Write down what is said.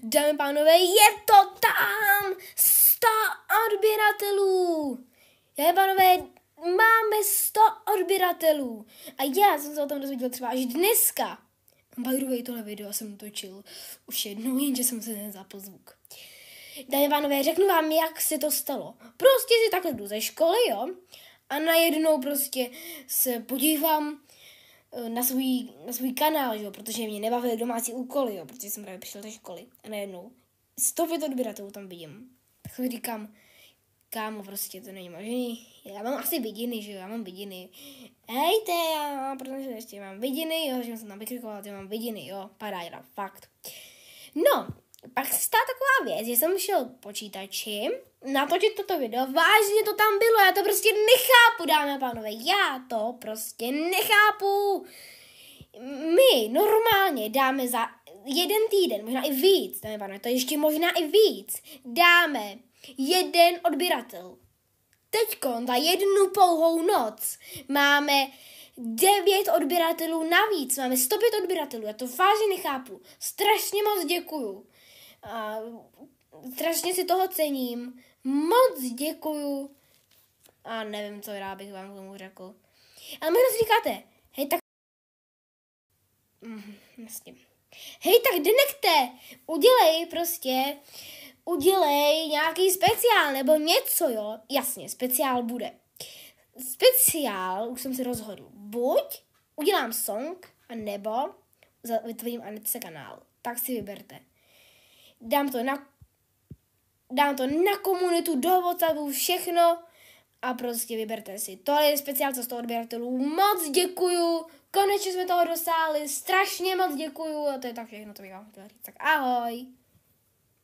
Dámy a pánové, je to tam! 100 odběratelů! Dámy a pánové, máme 100 odběratelů. A já jsem se o tom dozvěděl třeba až dneska. By the way, tohle video jsem točil už jednou, jenže jsem se nezapl zvuk. Dámy a pánové, řeknu vám, jak se to stalo. Prostě si takhle jdu ze školy, jo? A najednou prostě se podívám na svůj kanál, jo, protože mě nebavily domácí úkoly, jo, protože jsem právě přišel ze školy a najednou 105 odběratelů tam vidím. Tak si říkám, kámo, prostě to není možný. Já mám asi vidiny, že jo, já mám vidiny. Hejte, protože ještě mám vidiny, jo, že jsem tam vykrikovala, že mám vidiny, jo, paráda, fakt. No, pak se stala taková věc, že jsem šel počítači natočit toto video, vážně to tam bylo, já to prostě nechápu, dámy a pánové, já to prostě nechápu. My normálně dáme za jeden týden, možná i víc, dámy a pánové, to ještě možná i víc, dáme jeden odběratel. Teďko za jednu pouhou noc máme 9 odběratelů navíc, máme 105 odběratelů, já to vážně nechápu, strašně moc děkuju. A strašně si toho cením. Moc děkuju. A nevím, co já bych vám k tomu řekl. Ale možná si říkáte, hej, tak... Vlastně. Hej, tak denekte, udělej nějaký speciál nebo něco, jo. Jasně, speciál bude. Speciál, už jsem si rozhodl. Buď udělám song, nebo vytvořím Anetce kanál. Tak si vyberte. Dám to na komunitu, do WhatsAppu, všechno a prostě vyberte si. To je speciál co 100 odběratelů. Moc děkuju, konečně jsme toho dosáhli, strašně moc děkuju a to je tak všechno, to bych vám chtěla říct. Tak ahoj.